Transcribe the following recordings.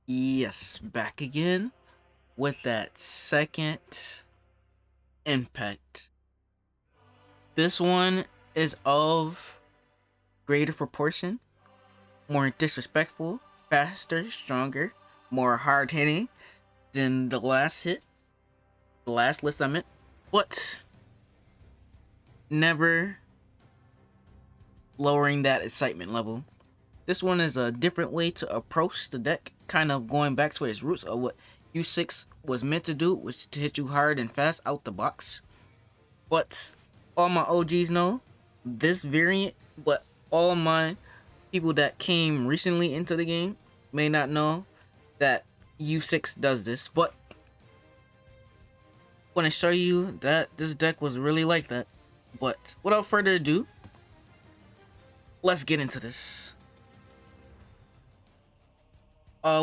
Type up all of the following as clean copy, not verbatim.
Yes, back again with that second impact. This one is of greater proportion, more disrespectful, faster, stronger, more hard hitting than the last hit, the last list I meant, but never lowering that excitement level. This one is a different way to approach the deck, kind of going back to its roots of what U6 was meant to do, which to hit you hard and fast out the box. But all my OGs know this variant, but all my people that came recently into the game may not know that U6 does this. But I want to show you that this deck was really like that. But without further ado, let's get into this.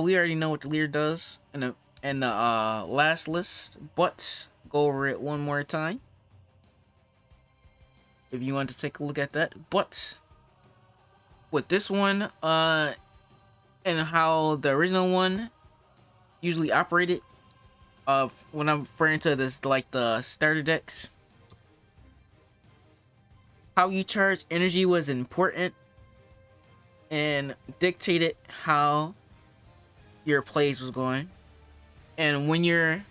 We already know what the leader does in the last list, but go over it one more time if you want to take a look at that. But with this one, and how the original one usually operated, when I'm referring to this like the starter decks, how you charge energy was important and dictated how your plays was going. And when you're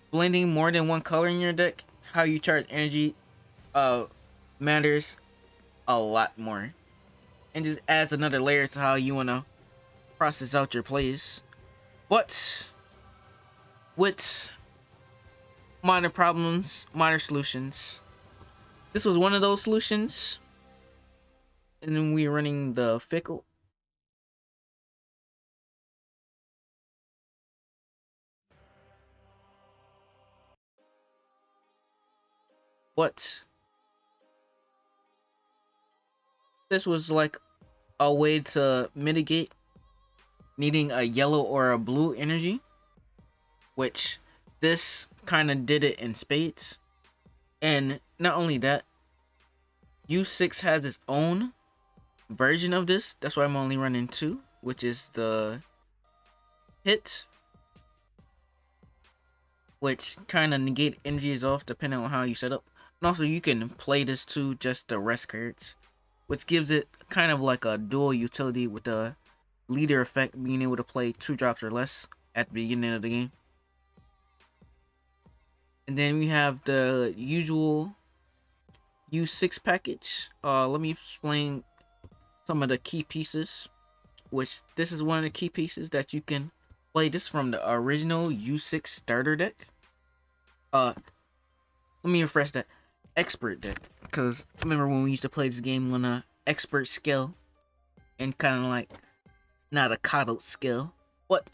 blending more than one color in your deck, how you charge energy matters a lot more, and just adds another layer to how you want to process out your plays. But with minor problems, minor solutions. This was one of those solutions. And then we're running the fickle. But this was like a way to mitigate needing a yellow or a blue energy, which this kind of did it in spades. And not only that, U6 has its own version of this. That's why I'm only running two, which is the hit, which kind of negate energies off depending on how you set up. And also you can play this too, just the rest cards, which gives it kind of like a dual utility with the leader effect being able to play 2 drops or less at the beginning of the game. And then we have the usual U6 package. Let me explain some of the key pieces, which this is one of the key pieces that you can play this from the original U6 starter deck. Let me refresh that. Expert deck, because I remember when we used to play this game on a expert skill and kind of like not a coddled skill, but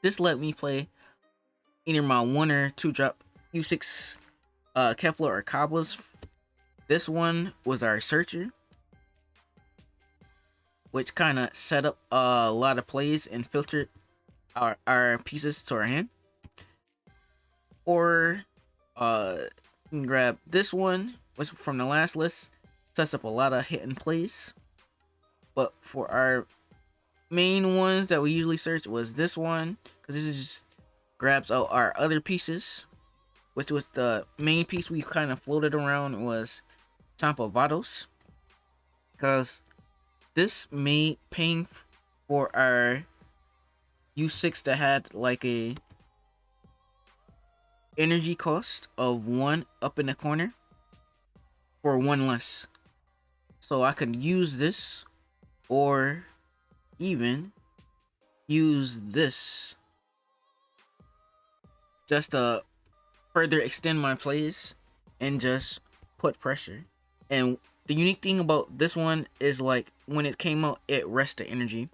this let me play either my 1 or 2 drop U6 Kefla or Cobbles. This one was our searcher, which kind of set up a lot of plays and filtered our pieces to our hand. Or you can grab this one, which from the last list sets up a lot of hidden plays. But for our main ones that we usually search was this one, because this is just grabs out our other pieces, which was the main piece we kind of floated around was Tampa Vados, because this made paying for our U6 that had like a energy cost of 1 up in the corner for 1 less. So I could use this or even use this just to further extend my plays and just put pressure. And the unique thing about this one is like when it came out, it rested energy.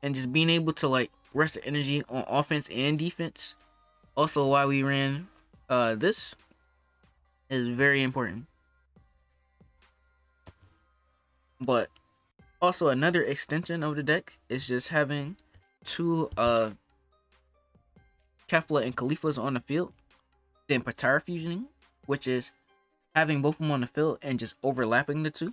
And just being able to like rest the energy on offense and defense. Also why we ran this is very important. But also another extension of the deck is just having 2 Kefla and Khalifas on the field. Then Patara fusioning, which is having both of them on the field and just overlapping the 2.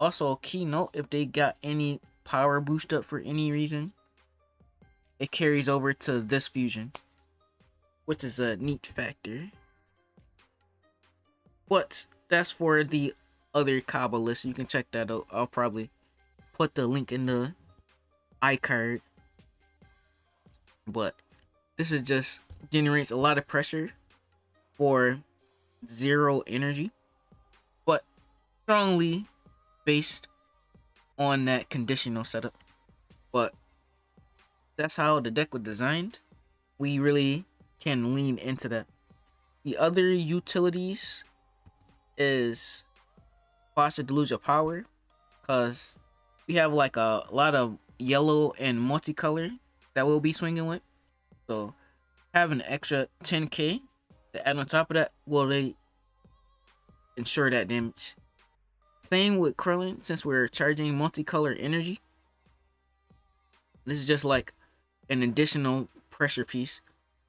Also, key note, if they got any power boost up for any reason, it carries over to this fusion, which is a neat factor. But that's for the other Kaba list. You can check that out. I'll probably put the link in the iCard. But this is just generates a lot of pressure for 0 energy, but strongly based on that conditional setup. But that's how the deck was designed. We really can lean into that. The other utilities is Foster Deluge of Power, because we have like a lot of yellow and multicolor that we'll be swinging with. So having an extra 10k to add on top of that will really ensure that damage. Same with Krillin, since we're charging multicolor energy. This is just like an additional pressure piece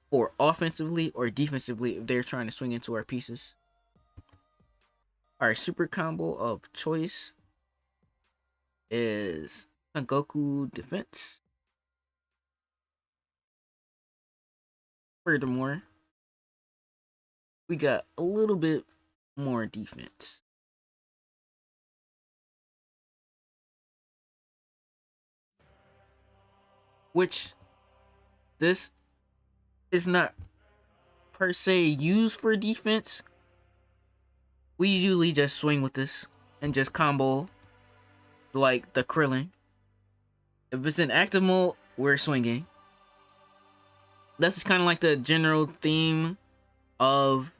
for offensively or defensively if they're trying to swing into our pieces. Our super combo of choice is Son Goku defense. Furthermore, we got a little bit more defense. Which this is not per se used for defense. We usually just swing with this and just combo like the Krillin. If it's in active mode, we're swinging. That's just kind of like the general theme of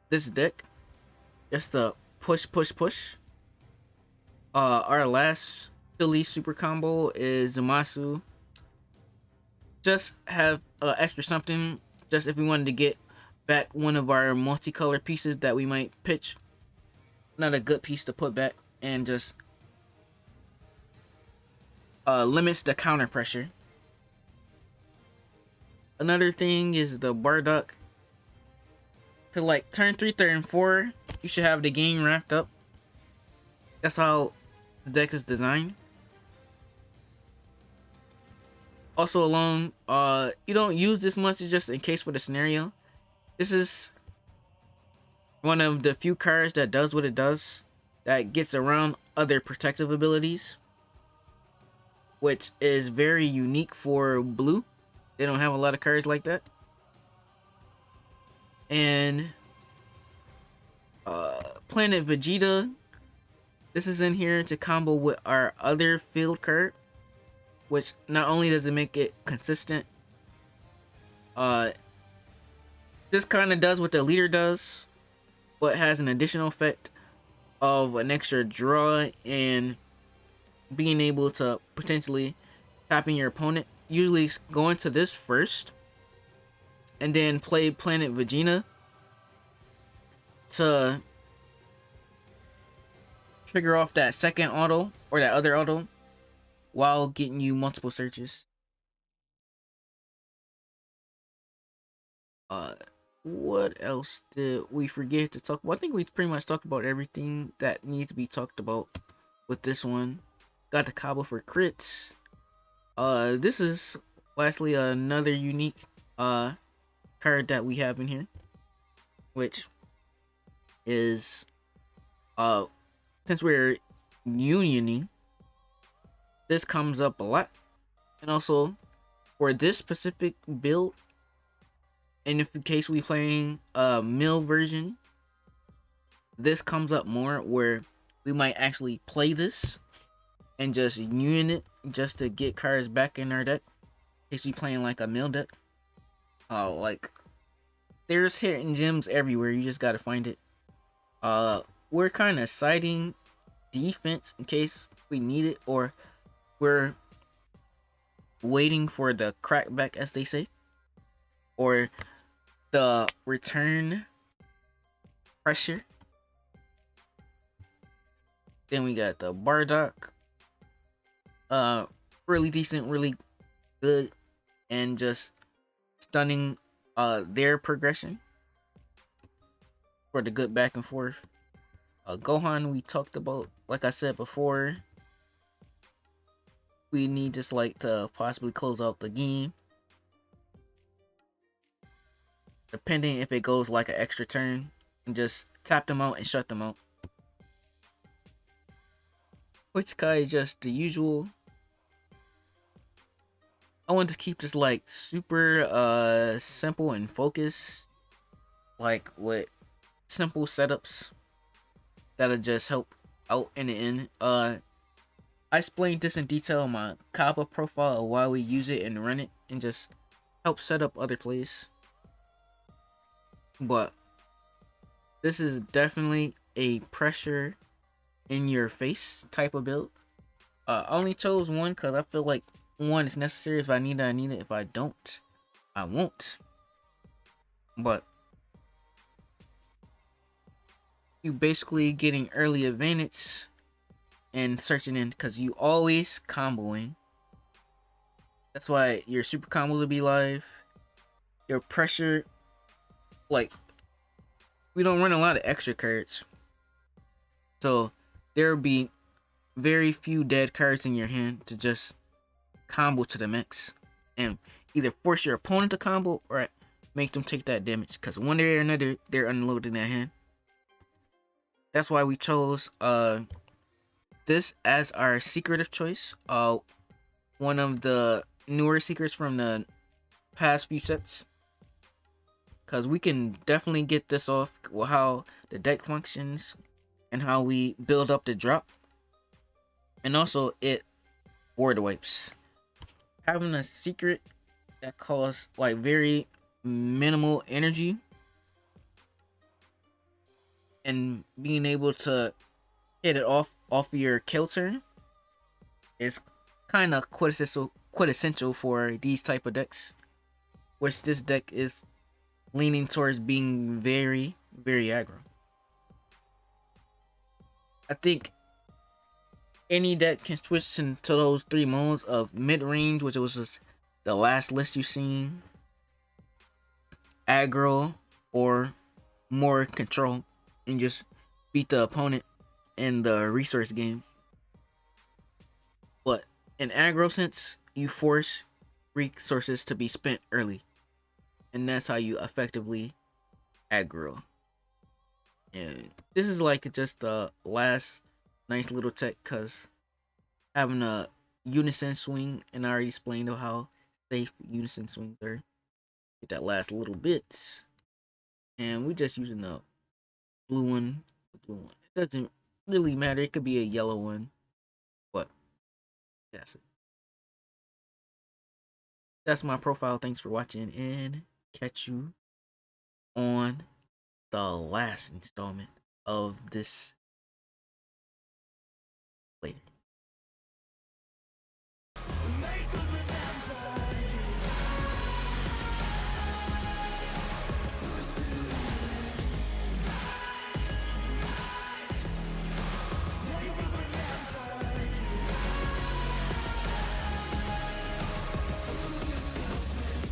this deck. Just the push, push, push. Our last Philly super combo is Zamasu. Just have extra something, just if we wanted to get back one of our multicolor pieces that we might pitch. Not a good piece to put back, and just limits the counter pressure. Another thing is the Bardock. To like turn 3, turn 4, you should have the game wrapped up. That's how the deck is designed. Also alone, you don't use this much just in case for the scenario. This is one of the few cards that does what it does, that gets around other protective abilities, which is very unique for blue. They don't have a lot of cards like that. And Planet Vegeta, this is in here to combo with our other field card, which not only does it make it consistent, this kind of does what the leader does, but has an additional effect of an extra draw and being able to potentially tapping your opponent. Usually go into this first and then play Planet Vegeta to trigger off that second auto or that other auto while getting you multiple searches. What else did we forget to talk about? I think we pretty much talked about everything that needs to be talked about with this one. Got the Kaba for crits. This is lastly another unique card that we have in here, which is since we're unioning, this comes up a lot. And also for this specific build, and if in case we playing a mill version, this comes up more, where we might actually play this and just union it just to get cards back in our deck. If you playing like a mill deck, like there's hidden gems everywhere. You just gotta find it. We're kind of citing defense in case we need it, or we're waiting for the crackback, as they say, or the return pressure. Then we got the Bardock. Really decent, really good, and just stunning their progression for the good back and forth. Gohan, we talked about, like I said before. we need just like to possibly close out the game, depending if it goes like an extra turn, and just tap them out and shut them out. Which kind is just the usual. I want to keep this like super simple and focused, like with simple setups that'll just help out in the end. I explained this in detail in my Kava profile of why we use it and run it and just help set up other plays. But this is definitely a pressure in your face type of build. I only chose one because I feel like one is necessary. If I need it, I need it. If I don't, I won't. But you basically getting early advantage and searching in because you always comboing. That's why your super combos will be live. Your pressure, like, we don't run a lot of extra cards. So there'll be very few dead cards in your hand to just combo to the max. And either force your opponent to combo or make them take that damage. Because one way or another, they're unloading that hand. That's why we chose this as our secret of choice. One of the newer secrets from the past few sets. Because we can definitely get this off with how the deck functions and how we build up the drop. And also, it board wipes. Having a secret that costs like very minimal energy and being able to hit it off your kill turn is kind of quintessential for these type of decks, which this deck is leaning towards being very aggro. I think any deck can switch into those three modes of mid range, which was just the last list you've seen, aggro, or more control, and just beat the opponent in the resource game. But in aggro sense, you force resources to be spent early, and that's how you effectively aggro. And this is like just the last nice little tech, cause having a unison swing, and I already explained how safe unison swings are. Get that last little bit, and we're just using the blue one. The blue one. It doesn't really matter. It could be a yellow one, but that's it. That's my profile. Thanks for watching, and catch you on the last installment of this later.